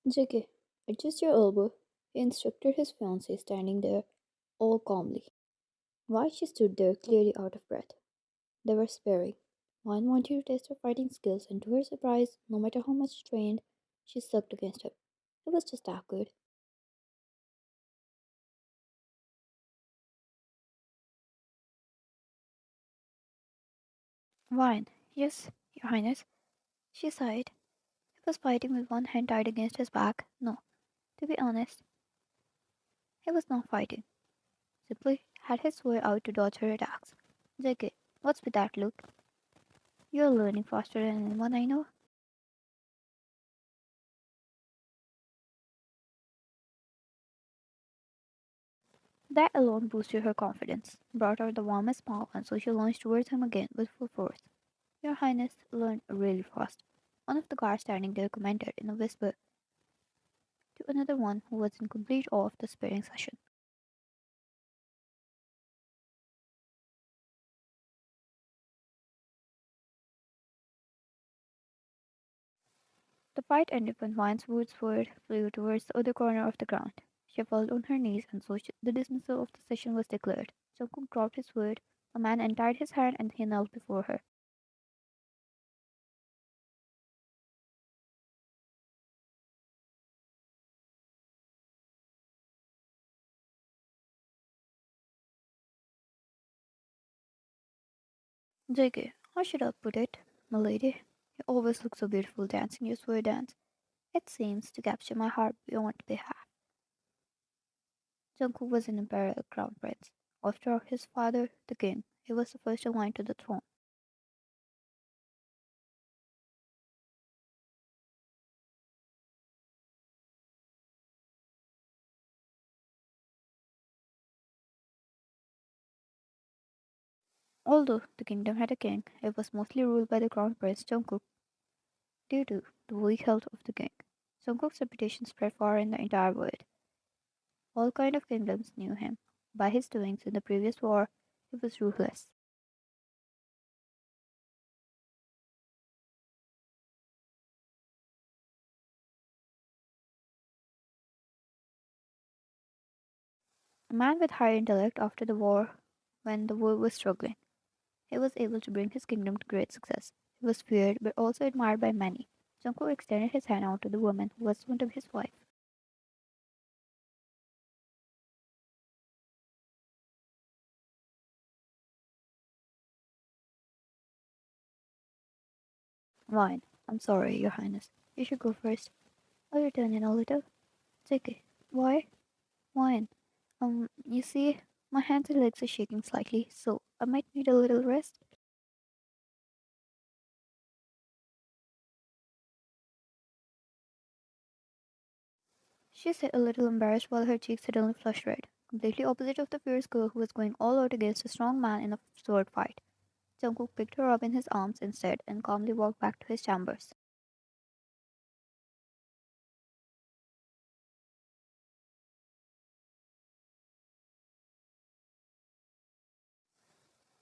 JK, adjust your elbow, he instructed his fiancée, standing there all calmly. Why she stood there, clearly out of breath. They were sparring. One wanted to test her fighting skills, and to her surprise, no matter how much trained, she sucked against him. It was just that good. Wine. Yes, Your Highness. She sighed. He was fighting with one hand tied against his back. No, to be honest, he was not fighting. Simply had his way out to dodge her attacks. JK, what's with that look? You're learning faster than anyone I know. That alone boosted her confidence, brought out the warmest smile, and so she launched towards him again with full force. Your Highness learned really fast. One of the guards standing there commented in a whisper to another one who was in complete awe of the sparring session. The fight ended when Vine's wood sword flew towards the other corner of the ground. She fell on her knees, and so the dismissal of the session was declared. Jungkook dropped his sword, a man untied his hand, and he knelt before her. JK, how should I put it, my lady? You always look so beautiful dancing your sword dance. It seems to capture my heart beyond belief. Jungkook was an imperial crown prince. After his father, the king, he was the first in line to the throne. Although the kingdom had a king, it was mostly ruled by the crown prince Jungkook due to the weak health of the king. Jungkook's reputation spread far in the entire world. All kind of kingdoms knew him. By his doings in the previous war, he was ruthless. A man with high intellect after the war, when the world was struggling, he was able to bring his kingdom to great success. He was feared but also admired by many. Jungkook extended his hand out to the woman who was soon to be his wife. Wine. I'm sorry, Your Highness. You should go first. I'll return in a little. Take it. Why? Wine. You see, my hands and legs are shaking slightly, so I might need a little rest. She said, a little embarrassed while her cheeks suddenly flushed red, completely opposite of the fierce girl who was going all out against a strong man in a sword fight. Jungkook picked her up in his arms instead and calmly walked back to his chambers.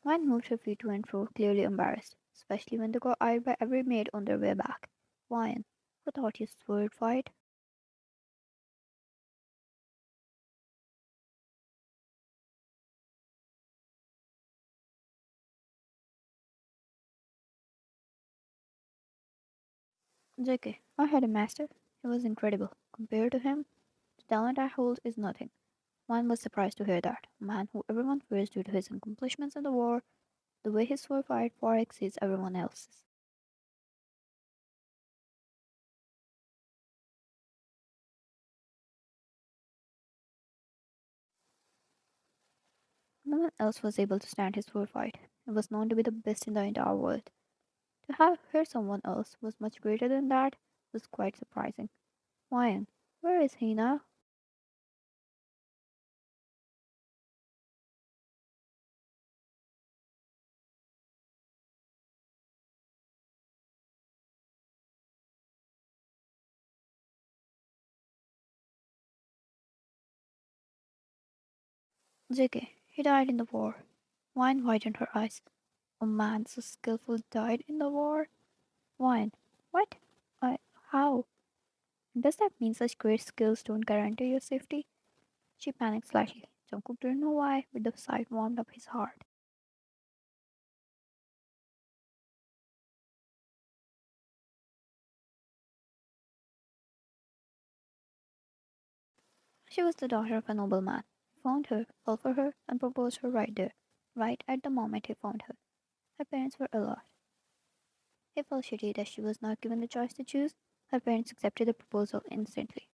Wine moved her feet to and fro, clearly embarrassed, especially when they got eyed by every maid on their way back. Wine, who taught you sword fight? JK, I had a master. He was incredible. Compared to him, the talent I hold is nothing. One was surprised to hear that. A man who everyone fears due to his accomplishments in the war, the way his sword fight far exceeds everyone else's. No one else was able to stand his sword fight. He was known to be the best in the entire world. To have heard someone else was much greater than that was quite surprising. Wyan, where is he now? JK, he died in the war. Wyan widened her eyes. A man so skillful died in the war? Wyan, what? I, how? Does that mean such great skills don't guarantee your safety? She panicked slightly. Jungkook didn't know why, but the sight warmed up his heart. She was the daughter of a nobleman. He found her, fell for her, and proposed her right there, right at the moment he found her. Her parents were alert. He felt shitty that she was not given the choice to choose. Her parents accepted the proposal instantly.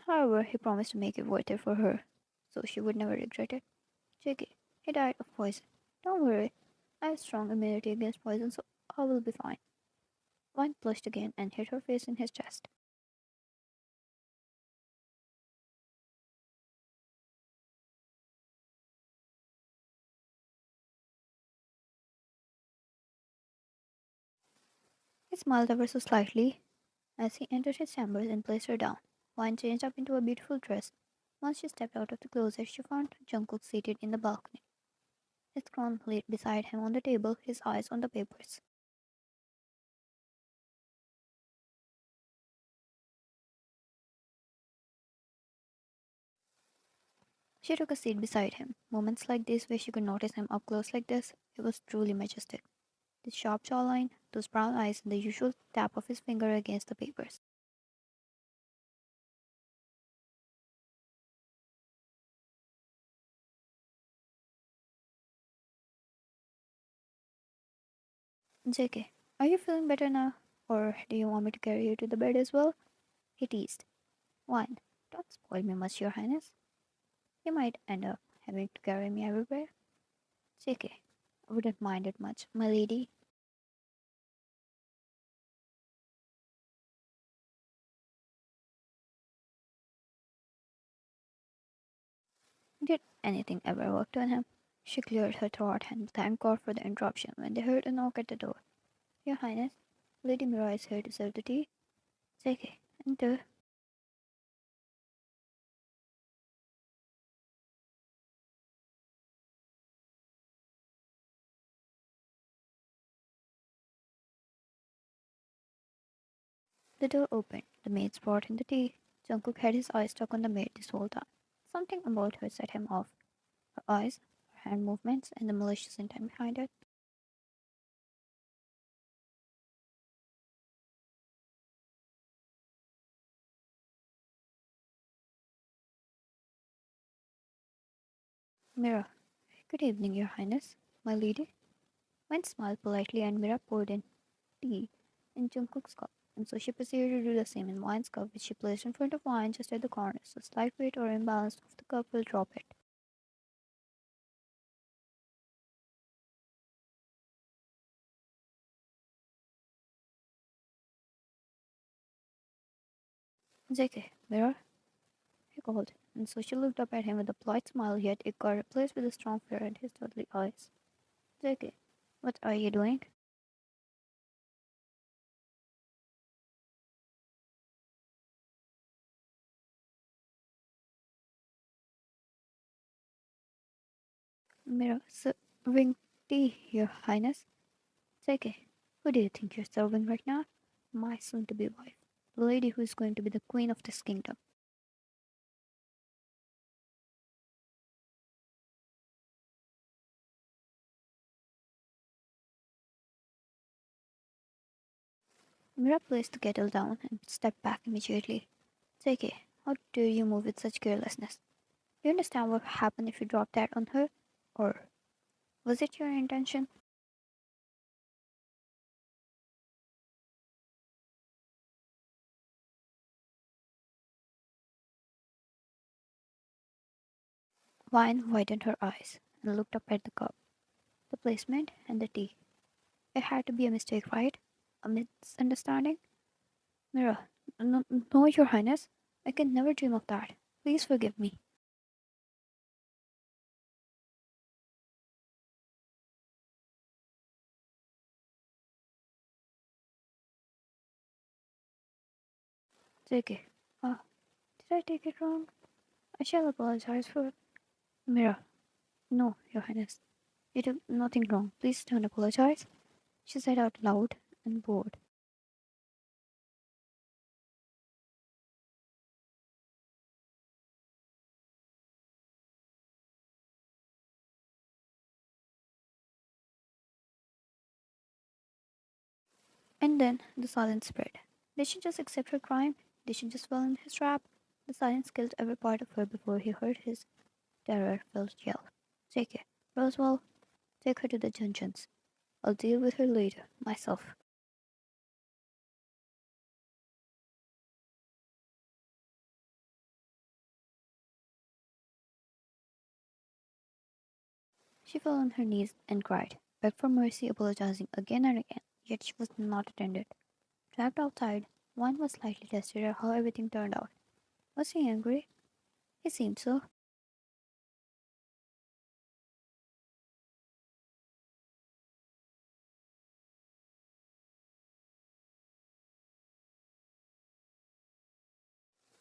However, he promised to make it worth it for her, so she would never regret it. JK, he died of poison. Don't worry, I have strong immunity against poison, so I will be fine. One blushed again and hit her face in his chest. He smiled ever so slightly as he entered his chambers and placed her down. Wine changed up into a beautiful dress. Once she stepped out of the closet, she found Jungkook seated in the balcony. His crown lay beside him on the table, his eyes on the papers. She took a seat beside him. Moments like this where she could notice him up close like this, it was truly majestic. The sharp jawline, those brown eyes, and the usual tap of his finger against the papers. JK, are you feeling better now? Or do you want me to carry you to the bed as well? He teased. Wine, don't spoil me much, Your Highness. You might end up having to carry me everywhere. JK, I wouldn't mind it much, my lady. Did anything ever work to him? She cleared her throat and thanked God for the interruption when they heard a knock at the door. Your Highness, Lady Mira is here to serve the tea. JK, enter. The door opened. The maids brought in the tea. Jungkook had his eyes stuck on the maid this whole time. Something about her set him off. Her eyes, her hand movements, and the malicious intent behind it. Mira, good evening, Your Highness, my lady. Wen smiled politely and Mira poured in tea in Jungkook's cup, and so she proceeded to do the same in Wine's cup, which she placed in front of Wine just at the corner, so slight weight or imbalance of the cup will drop it. JK, Mira, he called, and so she looked up at him with a polite smile, yet it got replaced with a strong fear in his deadly eyes. JK, what are you doing? Mira, serving tea, Your Highness. JK, who do you think you're serving right now? My soon to be wife, the lady who is going to be the queen of this kingdom. Mira placed the kettle down and stepped back immediately. JK, how dare you move with such carelessness? Do you understand what would happen if you dropped that on her? Or was it your intention? Wine widened her eyes and looked up at the cup, the placement, and the tea. It had to be a mistake, right? A misunderstanding? Mira, no, no, Your Highness. I can never dream of that. Please forgive me. JK, did I take it wrong? I shall apologize for it. Mira, no, Your Highness. You did nothing wrong. Please don't apologize, she said out loud and bored. And then the silence spread. Did she just accept her crime? Did she just fall in his trap? The silence killed every part of her before he heard his terror filled yell. Take it. Roswell, take her to the dungeons. I'll deal with her later, myself. She fell on her knees and cried, begged for mercy, apologizing again and again, yet she was not attended. Trapped outside, Juan was slightly tested at how everything turned out. Was he angry? He seemed so.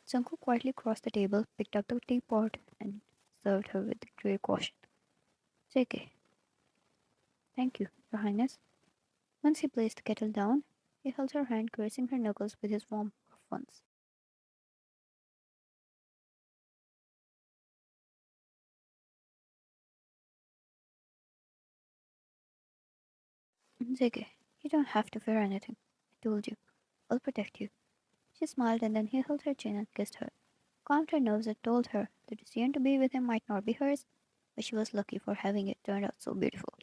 Jungkook quietly crossed the table, picked up the teapot, and served her with great caution. Take, thank you, Your Highness. Once he placed the kettle down, he held her hand, caressing her knuckles with his warm, rough ones. Zeke, you don't have to fear anything. I told you. I'll protect you. She smiled and then he held her chin and kissed her, calmed her nerves and told her the decision to be with him might not be hers, but she was lucky for having it turned out so beautiful.